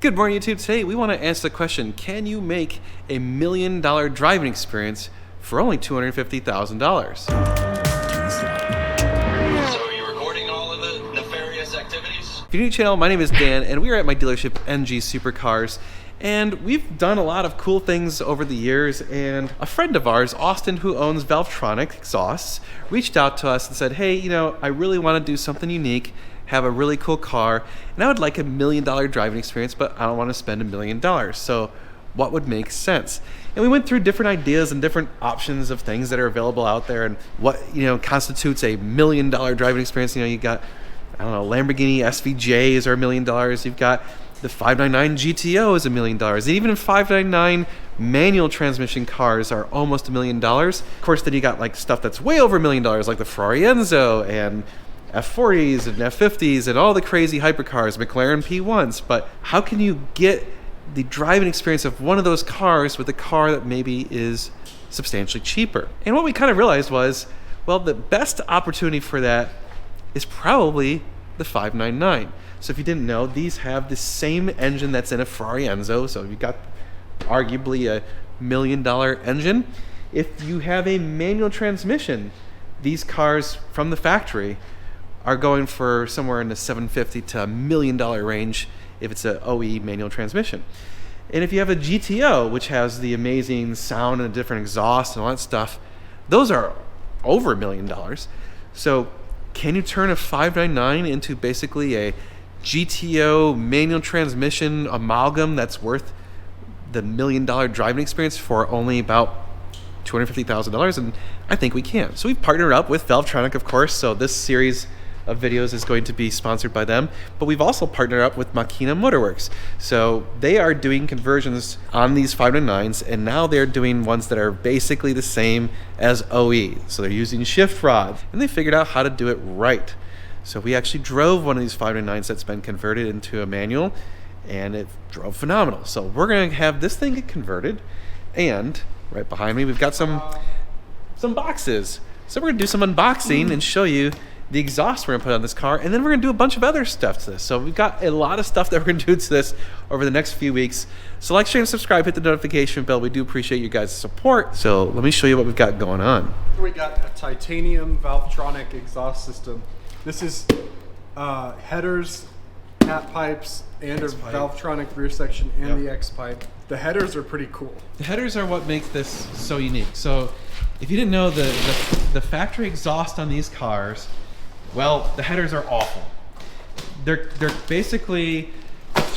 Good morning, YouTube. Today we want to answer the question, can you make a $1 million driving experience for only $250,000? So are you recording all of the nefarious activities? If you're new to the channel, my name is Dan, and we are at my dealership, NG Supercars. And we've done a lot of cool things over the years, and a friend of ours, Austin, who owns Valvetronic Exhausts, reached out to us and said, hey, you know, I really want to do something unique, have a really cool car, and I would like a $1 million driving experience, but I don't want to spend $1 million. So what would make sense? And we went through different ideas and different options of things that are available out there, and what, you know, constitutes a $1 million driving experience. You know, you got, I don't know, Lamborghini SVJs are $1 million. You've got the 599 GTO is $1 million. And even 599 manual transmission cars are almost $1 million. Of course, then you got like stuff that's way over $1 million, like the Ferrari Enzo and F40s and F50s and all the crazy hypercars, McLaren P1s. But how can you get the driving experience of one of those cars with a car that maybe is substantially cheaper? And what we kind of realized was, well, the best opportunity for that is probably the 599. So if you didn't know, these have the same engine that's in a Ferrari Enzo. So you've got arguably a $1 million engine. If you have a manual transmission, these cars from the factory are going for somewhere in the $750,000 to $1 million range if it's an OE manual transmission. And if you have a GTO, which has the amazing sound and different exhaust and all that stuff, those are over $1 million. So can you turn a 599 into basically a GTO manual transmission amalgam that's worth the $1 million driving experience for only about $250,000? And I think we can. So we've partnered up with Valvetronic, of course. So this series of videos is going to be sponsored by them, but we've also partnered up with Macchina Motorwerx. So they are doing conversions on these 599s, and now they're doing ones that are basically the same as OE. So they're using shift rods, and they figured out how to do it right. So we actually drove one of these 599s that's been converted into a manual, and it drove phenomenal. So we're going to have this thing get converted, and right behind me we've got some boxes. So we're going to do some unboxing and show you the exhaust we're going to put on this car, and then we're going to do a bunch of other stuff to this. So we've got a lot of stuff that we're going to do to this over the next few weeks. So like, share, and subscribe, hit the notification bell. We do appreciate you guys' support. So let me show you what we've got going on. We got a titanium Valvetronic exhaust system. This is headers, cat pipes, and a Valvetronic rear section and the X pipe. The headers are pretty cool. The headers are what makes this so unique. So if you didn't know, the factory exhaust on these cars, well, the headers are awful. They're basically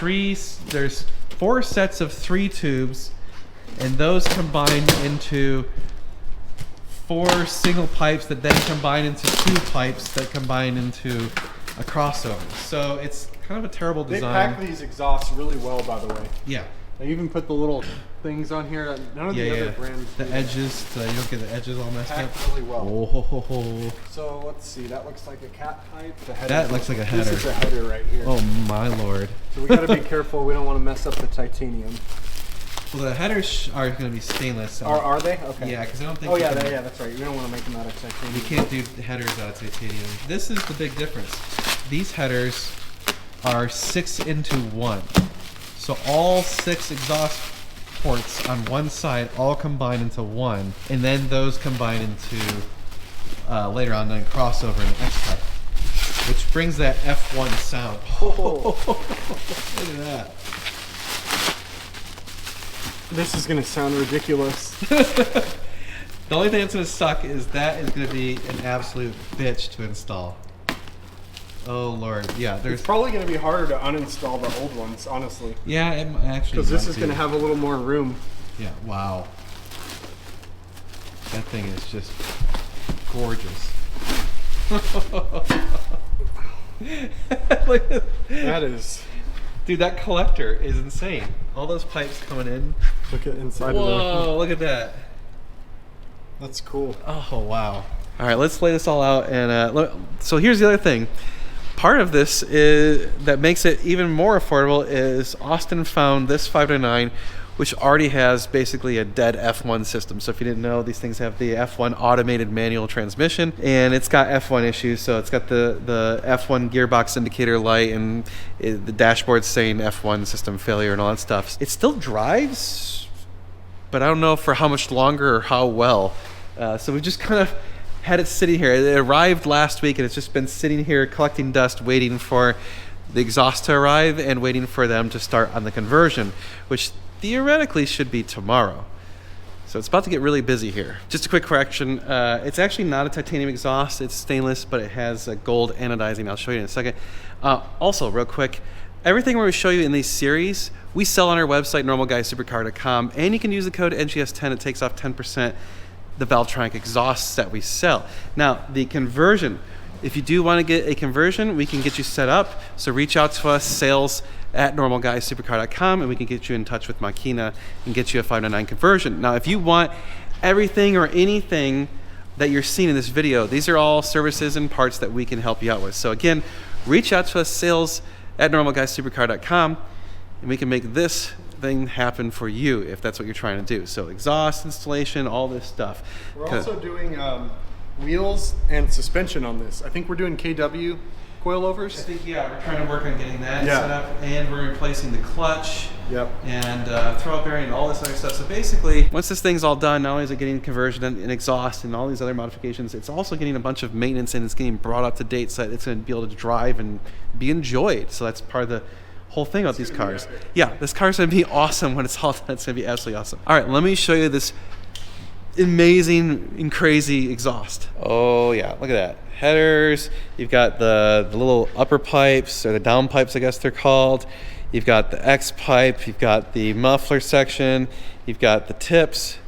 there's 4 sets of 3 tubes, and those combine into 4 single pipes that then combine into 2 pipes that combine into a crossover. So it's kind of a terrible design. They pack these exhausts really well, by the way. Yeah. They even put the little things on here. None of the other brands do. The edges, you don't get the edges all messed up. Really well. Oh. So let's see. That looks like a cat pipe. That looks like a header. This is a header right here. Oh my lord. So we got to be careful. We don't want to mess up the titanium. Well, the headers are going to be stainless. So Are they? Okay. Yeah, because I don't think. Oh yeah, that's right. We don't want to make them out of titanium. You can't do headers out of titanium. This is the big difference. These headers are 6 into 1. So all 6 exhaust ports on one side all combine into one, and then those combine into later on the crossover in the X type, which brings that F1 sound. Oh, look at that. This is going to sound ridiculous. The only thing that's going to suck is that is going to be an absolute bitch to install. Oh lord, yeah. It's probably going to be harder to uninstall the old ones, honestly. Yeah, it actually. Because this is going to have a little more room. Yeah. Wow. That thing is just gorgeous. Look at that is. Dude, that collector is insane. All those pipes coming in. Look at inside. Whoa! Look at that. That's cool. Oh wow. All right, let's lay this all out. And so here's the other thing. Part of this is that makes it even more affordable is Austin found this 599, which already has basically a dead F1 system. So if you didn't know, these things have the F1 automated manual transmission, and it's got F1 issues. So it's got the F1 gearbox indicator light, and the dashboard's saying F1 system failure and all that stuff. It still drives, but I don't know for how much longer or how well. So we've just kind of had it sitting here. It arrived last week, and it's just been sitting here collecting dust, waiting for the exhaust to arrive and waiting for them to start on the conversion, which theoretically should be tomorrow. So it's about to get really busy here. Just a quick correction. It's actually not a titanium exhaust. It's stainless, but it has a gold anodizing. I'll show you in a second. Also, real quick, everything we show you in these series, we sell on our website, normalguysupercar.com, and you can use the code NGS10. It takes off 10% the Valvetronic exhausts that we sell. Now, the conversion, if you do want to get a conversion, we can get you set up. So reach out to us, sales@normalguysupercar.com, and we can get you in touch with Macchina and get you a 599 conversion. Now, if you want everything or anything that you're seeing in this video, these are all services and parts that we can help you out with. So again, reach out to us, sales@normalguysupercar.com, and we can make this thing happen for you if that's what you're trying to do. So exhaust installation, all this stuff. We're also doing wheels and suspension on this. I think we're doing KW coilovers. I think, yeah, we're trying to work on getting that set up, and we're replacing the clutch. Yep. And throw bearing and all this other stuff. So basically, once this thing's all done, not only is it getting conversion and exhaust and all these other modifications, it's also getting a bunch of maintenance, and it's getting brought up to date so that it's going to be able to drive and be enjoyed. So that's part of the whole thing about these cars. Yeah, this car's going to be awesome when it's all done. It's going to be absolutely awesome. All right, let me show you this amazing and crazy exhaust. Oh yeah, look at that. Headers, you've got the little upper pipes, or the down pipes I guess they're called. You've got the X pipe, you've got the muffler section, you've got the tips,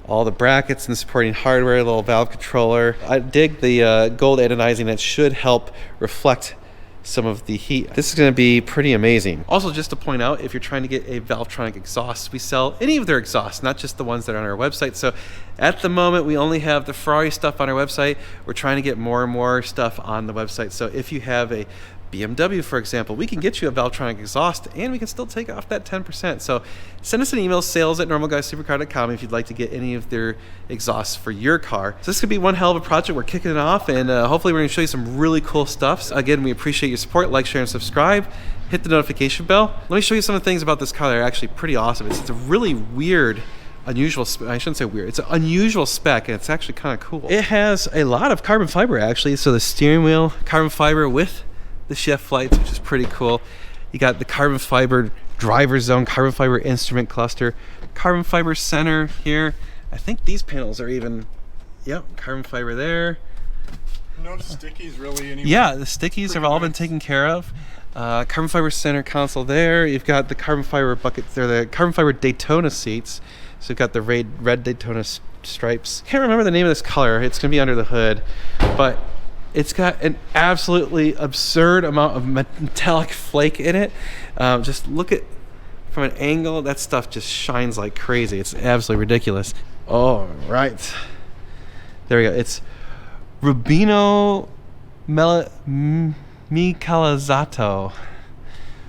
all the brackets and supporting hardware, a little valve controller. I dig the gold anodizing. That should help reflect some of the heat. This is going to be pretty amazing. Also, just to point out, if you're trying to get a Valvetronic exhaust, we sell any of their exhausts, not just the ones that are on our website. So at the moment, we only have the Ferrari stuff on our website. We're trying to get more and more stuff on the website. So if you have a BMW, for example, we can get you a Valvetronic exhaust, and we can still take off that 10%. So send us an email, sales@normalguysupercar.com, if you'd like to get any of their exhausts for your car. So this could be one hell of a project. We're kicking it off, and hopefully we're going to show you some really cool stuff. So again, we appreciate your support. Like, share, and subscribe. Hit the notification bell. Let me show you some of the things about this car that are actually pretty awesome. It's a really weird, unusual, I shouldn't say weird, it's an unusual spec, and it's actually kind of cool. It has a lot of carbon fiber, actually. So the steering wheel, carbon fiber with the shift lights, which is pretty cool. You got the carbon fiber driver zone, carbon fiber instrument cluster, carbon fiber center here. I think these panels are even, yep, carbon fiber there. No stickies really anymore. Yeah, the stickies have all been taken care of. Carbon fiber center console there. You've got the carbon fiber buckets there, the carbon fiber Daytona seats. So you've got the red Daytona stripes. Can't remember the name of this color. It's gonna be under the hood, but it's got an absolutely absurd amount of metallic flake in it. Just look at from an angle, that stuff just shines like crazy. It's absolutely ridiculous. All right, there we go. It's Rubino Michelizzato.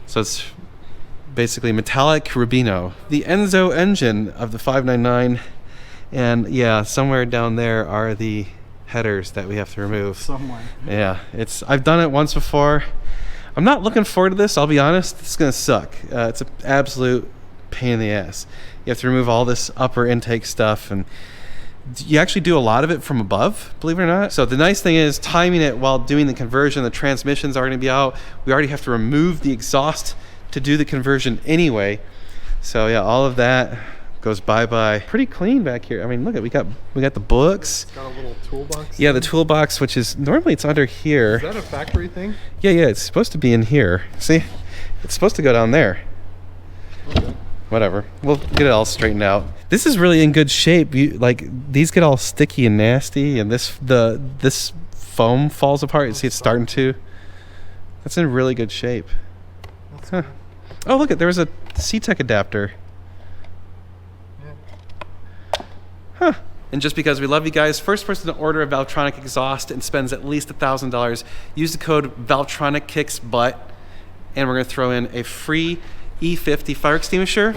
So it's basically metallic Rubino. The Enzo engine of the 599, and yeah, somewhere down there are the headers that we have to remove. Somewhere. Yeah, I've done it once before. I'm not looking forward to this, I'll be honest. It's gonna suck. It's an absolute pain in the ass. You have to remove all this upper intake stuff, and you actually do a lot of it from above, believe it or not. So the nice thing is timing it while doing the conversion. The transmissions are gonna be out. We already have to remove the exhaust to do the conversion anyway. So yeah, all of that goes bye-bye. Pretty clean back here. I mean, look at, we got the books. It's got a little toolbox. Yeah, the toolbox, which is normally it's under here. Is that a factory thing? Yeah, it's supposed to be in here. See, it's supposed to go down there. Okay. Whatever, we'll get it all straightened out. This is really in good shape. Like, these get all sticky and nasty, and this foam falls apart. You see it's starting to. That's in really good shape. Huh. Oh, look, there was a C-Tech adapter. Huh. And just because we love you guys, first person to order a Valvetronic exhaust and spends at least $1,000, use the code ValvetronicKicksButt, and we're going to throw in a free E50 fire extinguisher.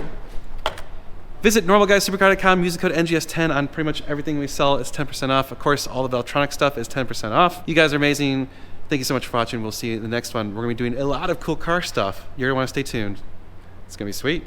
Visit normalguysupercar.com, use the code NGS10 on pretty much everything we sell. It's 10% off. Of course, all the Valvetronic stuff is 10% off. You guys are amazing. Thank you so much for watching. We'll see you in the next one. We're going to be doing a lot of cool car stuff. You're going to want to stay tuned. It's going to be sweet.